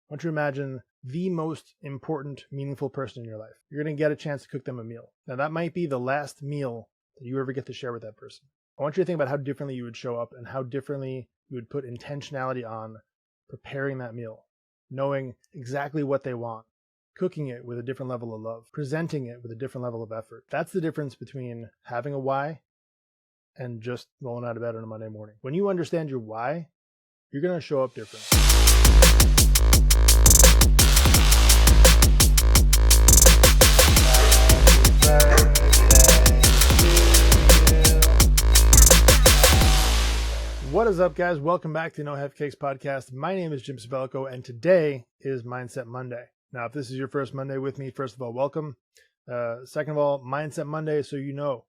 want you to imagine the most important, meaningful person in your life. You're going to get a chance to cook them a meal. Now, that might be the last meal that you ever get to share with that person. I want you to think about how differently you would show up and how differently you would put intentionality on preparing that meal, knowing exactly what they want, cooking it with a different level of love, presenting it with a different level of effort. That's the difference between having a why and just rolling out of bed on a Monday morning. When you understand your why, you're going to show up different. What is up, guys? Welcome back to No Have Cakes podcast. My name is Jim Sabellico, and today is Mindset Monday. Now, if this is your first Monday with me, first of all, welcome. Second of all, Mindset Monday, so you know,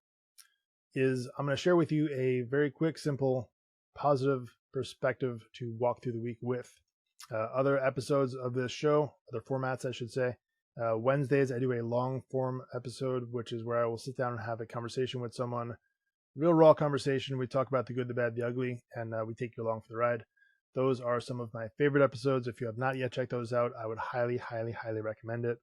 is I'm going to share with you a very quick, simple, positive perspective to walk through the week with. Other episodes of this show, other formats, I should say. Wednesdays, I do a long form episode, which is where I will sit down and have a conversation with someone. Real raw conversation. We talk about the good, the bad, the ugly, and we take you along for the ride. Those are some of my favorite episodes. If you have not yet checked those out, I would highly, highly, highly recommend it.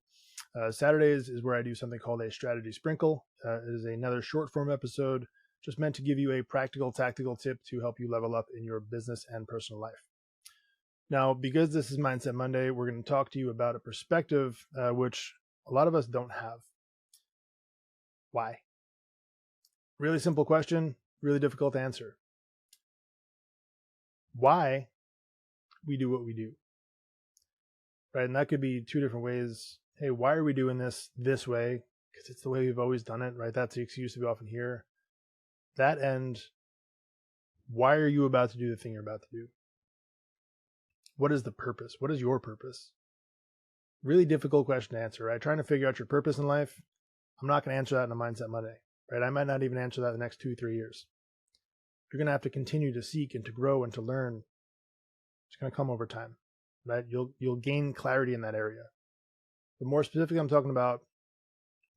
Saturdays is where I do something called a strategy sprinkle. It is another short form episode just meant to give you a practical, tactical tip to help you level up in your business and personal life. Now, because this is Mindset Monday, we're going to talk to you about a perspective which a lot of us don't have. Why? Really simple question, really difficult answer. Why we do what we do, right? And that could be two different ways. Hey, why are we doing this way? Because it's the way we've always done it, right? That's the excuse that we often hear. That end, why are you about to do the thing you're about to do? What is the purpose? What is your purpose? Really difficult question to answer, right? Trying to figure out your purpose in life. I'm not going to answer that in a Mindset Monday, right? I might not even answer that in the next 2-3 years. You're going to have to continue to seek and to grow and to learn. It's going to come over time, right? You'll gain clarity in that area. But more specifically, I'm talking about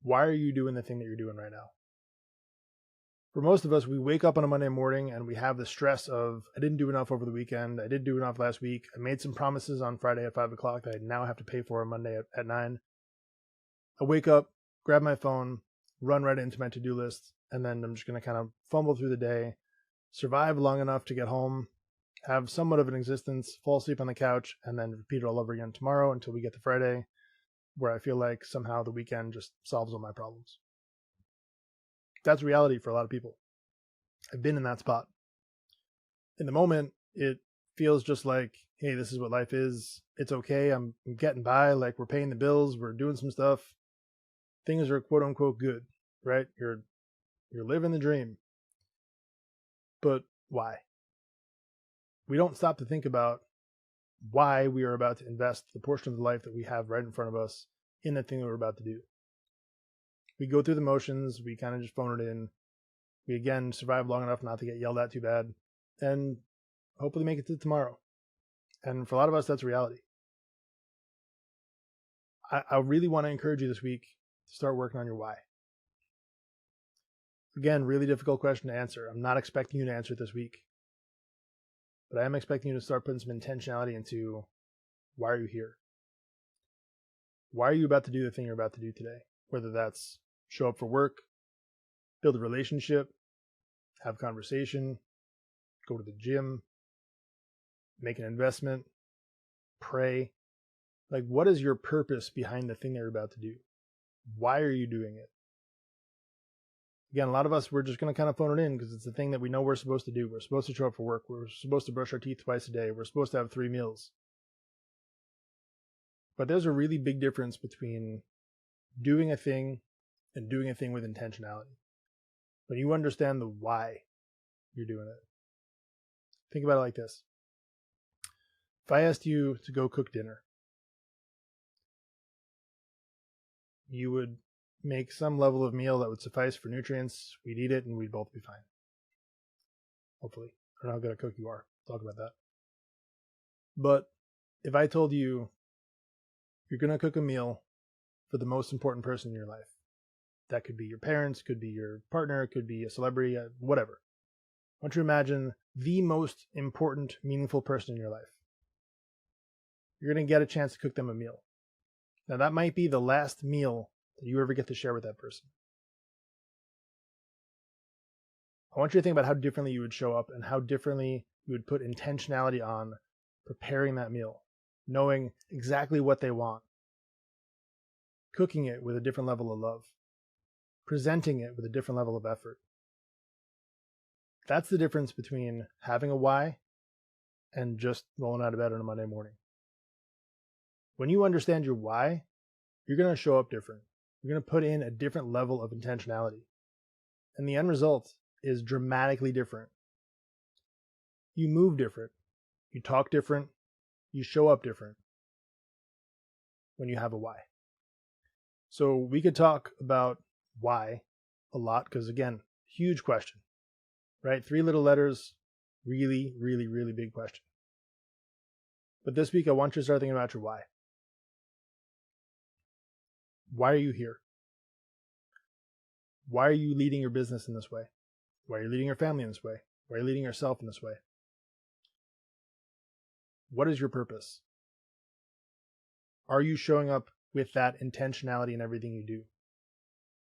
why are you doing the thing that you're doing right now? For most of us, we wake up on a Monday morning and we have the stress of, I didn't do enough over the weekend. I didn't do enough last week. I made some promises on Friday at 5 o'clock that I now have to pay for on Monday at 9. I wake up, grab my phone, run right into my to-do list, and then I'm just going to kind of fumble through the day, survive long enough to get home, have somewhat of an existence, fall asleep on the couch, and then repeat it all over again tomorrow until we get to Friday, where I feel like somehow the weekend just solves all my problems. That's reality for a lot of people. I've been in that spot. In the moment, it feels just like, hey, this is what life is. It's okay. I'm getting by. Like, we're paying the bills. We're doing some stuff. Things are quote unquote good, right? You're living the dream. But why? We don't stop to think about why we are about to invest the portion of the life that we have right in front of us in the thing that we're about to do. We go through the motions. We kind of just phone it in. We, again, survive long enough not to get yelled at too bad. And hopefully make it to tomorrow. And for a lot of us, that's reality. I really want to encourage you this week to start working on your why. Again, really difficult question to answer. I'm not expecting you to answer it this week. But I am expecting you to start putting some intentionality into why are you here? Why are you about to do the thing you're about to do today? Whether that's show up for work, build a relationship, have conversation, go to the gym, make an investment, pray. Like, what is your purpose behind the thing that you're about to do? Why are you doing it? Again, a lot of us, we're just going to kind of phone it in because it's the thing that we know we're supposed to do. We're supposed to show up for work. We're supposed to brush our teeth twice a day. We're supposed to have 3 meals. But there's a really big difference between doing a thing and doing a thing with intentionality. When you understand the why you're doing it. Think about it like this. If I asked you to go cook dinner, you would make some level of meal that would suffice for nutrients. We'd eat it and we'd both be fine. Hopefully. I don't know how good a cook you are. Talk about that. But if I told you you're going to cook a meal for the most important person in your life, that could be your parents, could be your partner, could be a celebrity, whatever. I want you to imagine the most important, meaningful person in your life. you're going to get a chance to cook them a meal. Now, that might be the last meal that you ever get to share with that person. I want you to think about how differently you would show up and how differently you would put intentionality on preparing that meal, knowing exactly what they want, cooking it with a different level of love, presenting it with a different level of effort. That's the difference between having a why and just rolling out of bed on a Monday morning. When you understand your why, you're going to show up different. You're going to put in a different level of intentionality. And the end result is dramatically different. You move different. You talk different. You show up different when you have a why. So we could talk about why a lot because, again, huge question, right? 3 little letters, really, really, really big question. But this week, I want you to start thinking about your why. Why are you here? Why are you leading your business in this way? Why are you leading your family in this way? Why are you leading yourself in this way? What is your purpose? Are you showing up with that intentionality in everything you do?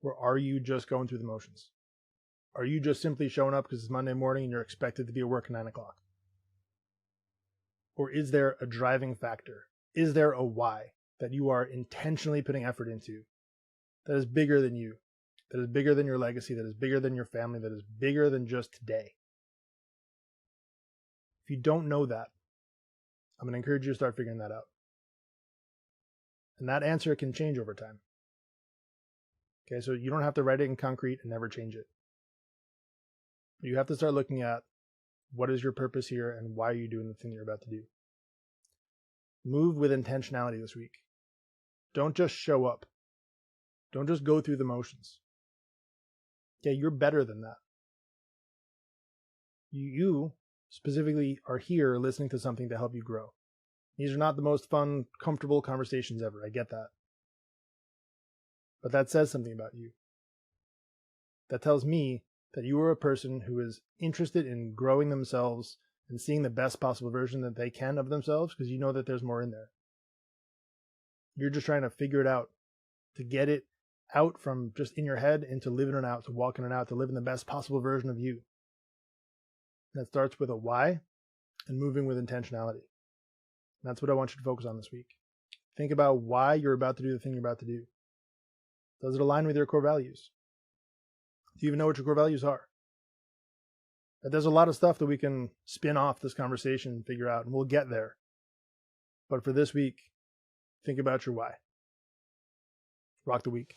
Or are you just going through the motions? Are you just simply showing up because it's Monday morning and you're expected to be at work at 9 o'clock? Or is there a driving factor? Is there a why that you are intentionally putting effort into that is bigger than you, that is bigger than your legacy, that is bigger than your family, that is bigger than just today? If you don't know that, I'm going to encourage you to start figuring that out. And that answer can change over time. Okay, so you don't have to write it in concrete and never change it. You have to start looking at what is your purpose here and why are you doing the thing you're about to do. Move with intentionality this week. Don't just show up. Don't just go through the motions. Okay, you're better than that. You specifically are here listening to something to help you grow. These are not the most fun, comfortable conversations ever. I get that. But that says something about you. That tells me that you are a person who is interested in growing themselves and seeing the best possible version that they can of themselves because you know that there's more in there. You're just trying to figure it out, to get it out from just in your head into living it out, to walking it out, to living the best possible version of you. And that starts with a why and moving with intentionality. And that's what I want you to focus on this week. Think about why you're about to do the thing you're about to do. Does it align with your core values? Do you even know what your core values are? There's a lot of stuff that we can spin off this conversation and figure out, and we'll get there. But for this week, think about your why. Rock the week.